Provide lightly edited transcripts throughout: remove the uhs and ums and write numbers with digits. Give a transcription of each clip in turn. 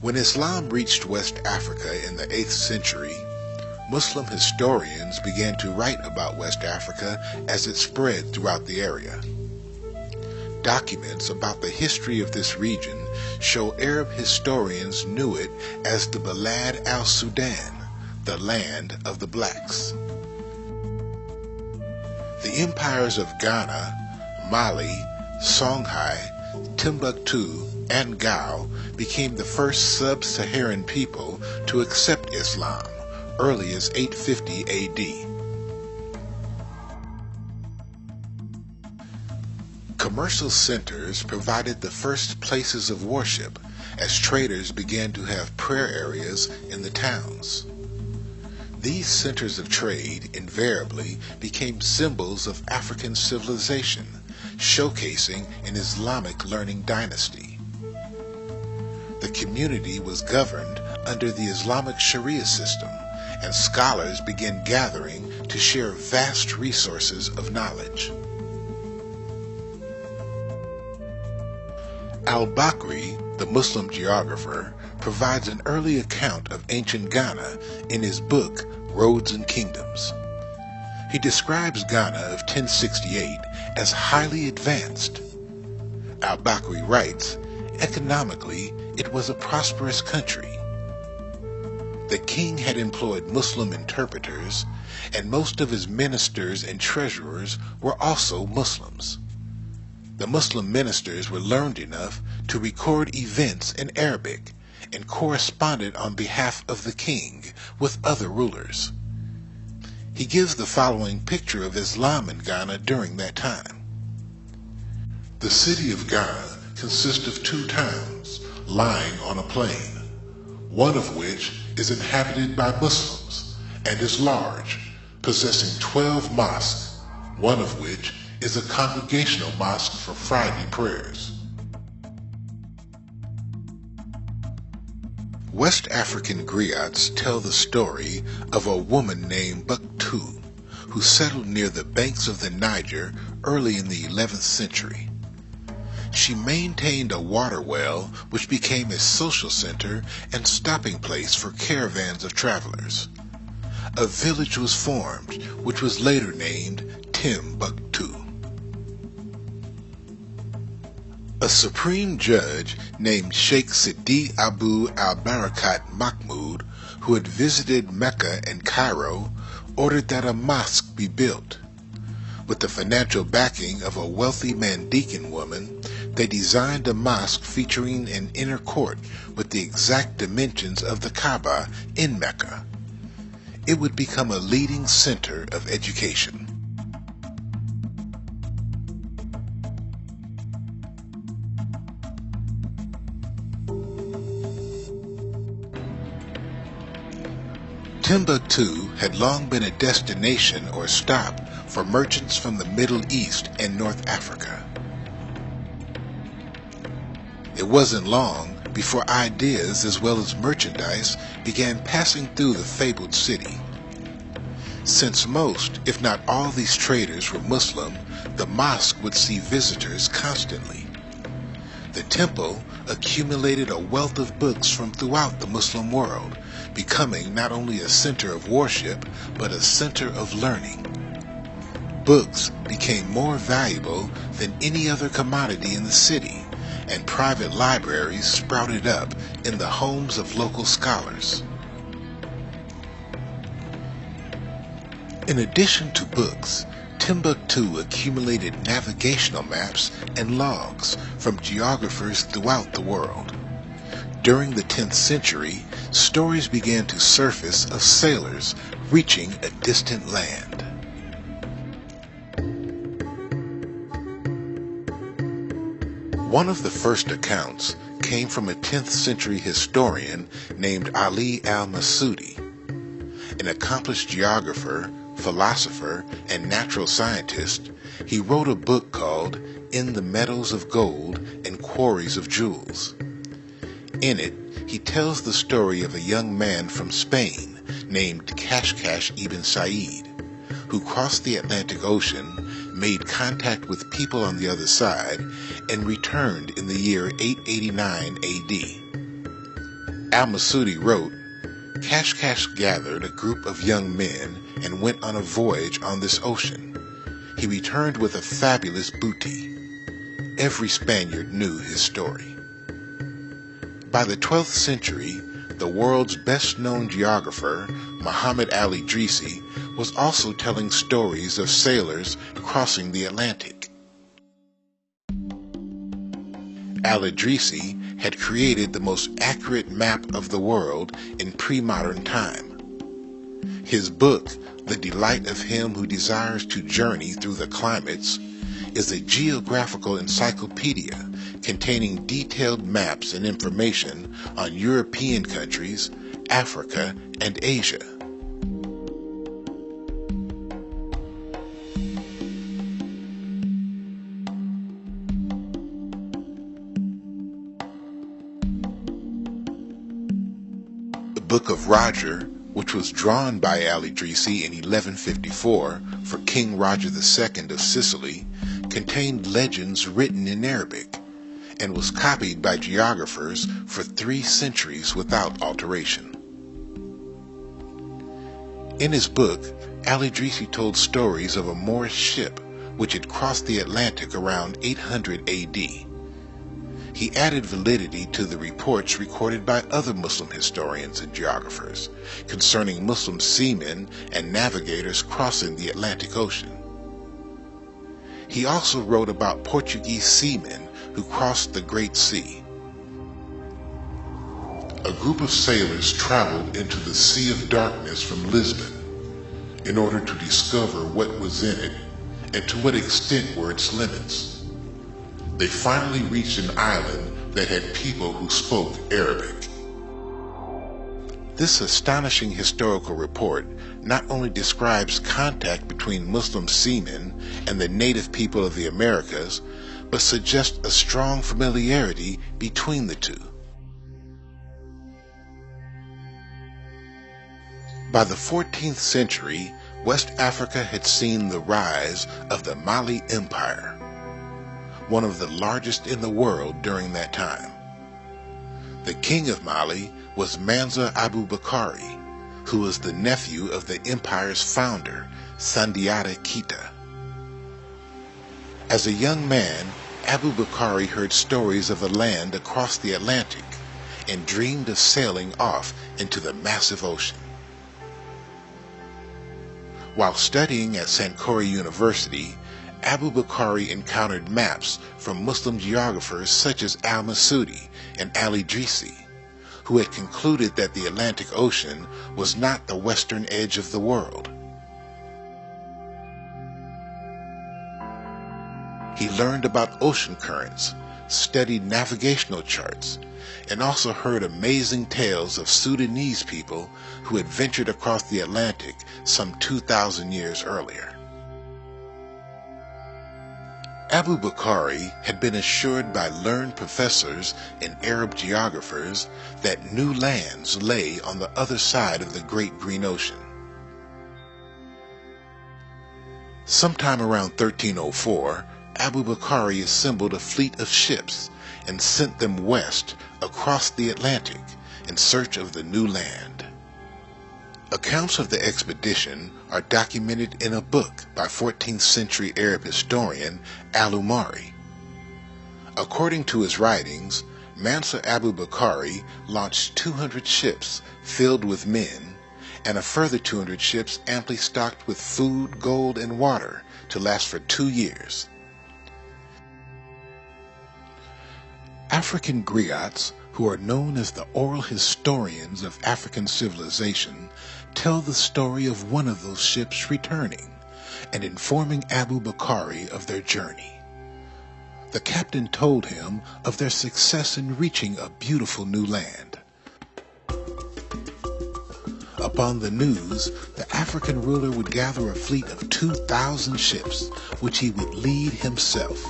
When Islam reached West Africa in the 8th century, Muslim historians began to write about West Africa as it spread throughout the area. Documents about the history of this region show Arab historians knew it as the Balad al-Sudan, the land of the blacks. The empires of Ghana, Mali, Songhai, Timbuktu, and Gao became the first sub-Saharan people to accept Islam, early as 850 AD. Commercial centers provided the first places of worship as traders began to have prayer areas in the towns. These centers of trade invariably became symbols of African civilization, showcasing an Islamic learning dynasty. The community was governed under the Islamic Sharia system, and scholars began gathering to share vast resources of knowledge. Al-Bakri, the Muslim geographer, provides an early account of ancient Ghana in his book, Roads and Kingdoms. He describes Ghana of 1068 as highly advanced. Al-Bakri writes, economically, it was a prosperous country. The king had employed Muslim interpreters, and most of his ministers and treasurers were also Muslims. The Muslim ministers were learned enough to record events in Arabic and corresponded on behalf of the king with other rulers. He gives the following picture of Islam in Ghana during that time. The city of Ghana consists of 2 towns lying on a plain, one of which is inhabited by Muslims and is large, possessing 12 mosques, one of which is a congregational mosque for Friday prayers. West African griots tell the story of a woman named Buktu who settled near the banks of the Niger early in the 11th century. She maintained a water well which became a social center and stopping place for caravans of travelers. A village was formed which was later named Timbuktu. A supreme judge named Sheikh Sidi Abu al-Barakat Mahmud, who had visited Mecca and Cairo, ordered that a mosque be built. With the financial backing of a wealthy Mandekan woman, they designed a mosque featuring an inner court with the exact dimensions of the Kaaba in Mecca. It would become a leading center of education. Timbuktu had long been a destination or stop for merchants from the Middle East and North Africa. It wasn't long before ideas as well as merchandise began passing through the fabled city. Since most, if not all these traders were Muslim, the mosque would see visitors constantly. The temple accumulated a wealth of books from throughout the Muslim world, becoming not only a center of worship, but a center of learning. Books became more valuable than any other commodity in the city, and private libraries sprouted up in the homes of local scholars. In addition to books, Timbuktu accumulated navigational maps and logs from geographers throughout the world. During the 10th century, stories began to surface of sailors reaching a distant land. One of the first accounts came from a 10th century historian named Ali al-Masudi. An accomplished geographer, philosopher, and natural scientist, he wrote a book called In the Meadows of Gold and Quarries of Jewels. In it, he tells the story of a young man from Spain named Kashkash ibn Sa'id, who crossed the Atlantic Ocean, made contact with people on the other side, and returned in the year 889 AD. Al-Masudi wrote, Cash gathered a group of young men and went on a voyage on this ocean. He returned with a fabulous booty. Every Spaniard knew his story. By the 12th century, the world's best-known geographer, Muhammad al-Idrisi, was also telling stories of sailors crossing the Atlantic. Al-Idrisi had created the most accurate map of the world in pre-modern time. His book, The Delight of Him Who Desires to Journey Through the Climates, is a geographical encyclopedia containing detailed maps and information on European countries, Africa, and Asia. The Book of Roger, which was drawn by al-Idrisi in 1154 for King Roger II of Sicily, contained legends written in Arabic and was copied by geographers for 3 centuries without alteration. In his book, al-Idrisi told stories of a Moorish ship which had crossed the Atlantic around 800 AD. He added validity to the reports recorded by other Muslim historians and geographers concerning Muslim seamen and navigators crossing the Atlantic Ocean. He also wrote about Portuguese seamen who crossed the Great Sea. A group of sailors traveled into the Sea of Darkness from Lisbon in order to discover what was in it and to what extent were its limits. They finally reached an island that had people who spoke Arabic. This astonishing historical report not only describes contact between Muslim seamen and the native people of the Americas, but suggests a strong familiarity between the two. By the 14th century, West Africa had seen the rise of the Mali Empire, one of the largest in the world during that time. The king of Mali was Mansa Abu Bakari, who was the nephew of the empire's founder, Sundiata Keita. As a young man, Abu Bakari heard stories of a land across the Atlantic and dreamed of sailing off into the massive ocean. While studying at Sankore University, Abu Bakari encountered maps from Muslim geographers such as al-Masudi and al-Idrisi, who had concluded that the Atlantic Ocean was not the western edge of the world. He learned about ocean currents, studied navigational charts, and also heard amazing tales of Sudanese people who had ventured across the Atlantic some 2,000 years earlier. Abu Bakari had been assured by learned professors and Arab geographers that new lands lay on the other side of the Great Green Ocean. Sometime around 1304, Abu Bakari assembled a fleet of ships and sent them west across the Atlantic in search of the new land. Accounts of the expedition are documented in a book by 14th century Arab historian Al-Umari. According to his writings, Mansa Abu Bakari launched 200 ships filled with men and a further 200 ships amply stocked with food, gold, and water to last for 2 years. African griots, who are known as the oral historians of African civilization, tell the story of one of those ships returning and informing Abu Bakari of their journey. The captain told him of their success in reaching a beautiful new land. Upon the news, the African ruler would gather a fleet of 2,000 ships, which he would lead himself.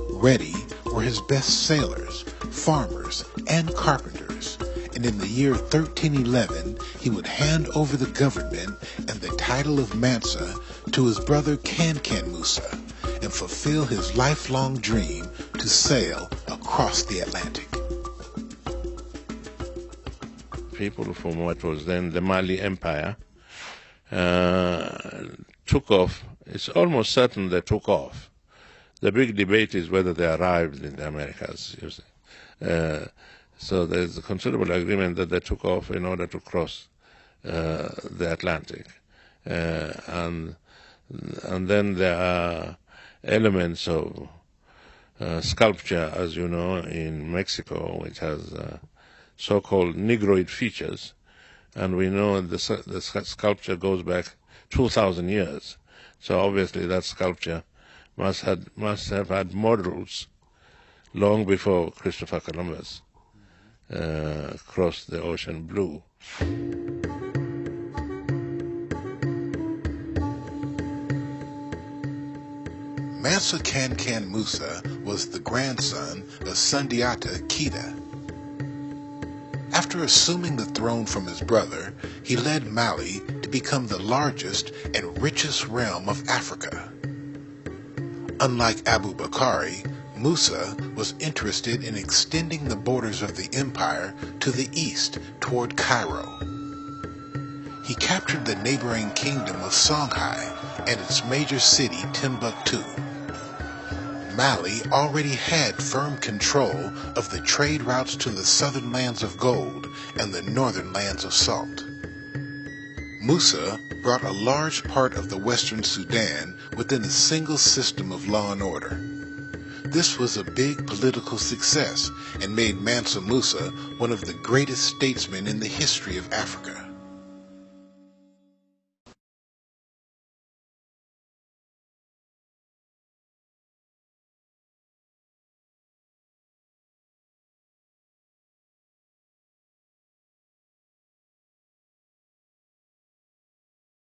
Ready were his best sailors, farmers, and carpenters, and in the year 1311 he would hand over the government and the title of Mansa to his brother Kankan Musa and fulfill his lifelong dream to sail across the Atlantic. people from what was then the Mali Empire took off. It's almost certain they took off. The big debate is whether they arrived in the Americas. You see. So there's a considerable agreement that they took off in order to cross the Atlantic. And then there are elements of sculpture, as you know, in Mexico, which has so-called Negroid features. And we know the sculpture goes back 2,000 years. So obviously that sculpture must have had models long before Christopher Columbus crossed the ocean blue. Mansa Kankan Musa was the grandson of Sundiata Keita. After assuming the throne from his brother, he led Mali to become the largest and richest realm of Africa. Unlike Abu Bakari, Musa was interested in extending the borders of the empire to the east toward Cairo. He captured the neighboring kingdom of Songhai and its major city, Timbuktu. Mali already had firm control of the trade routes to the southern lands of gold and the northern lands of salt. Musa brought a large part of the western Sudan within a single system of law and order. This was a big political success and made Mansa Musa one of the greatest statesmen in the history of Africa.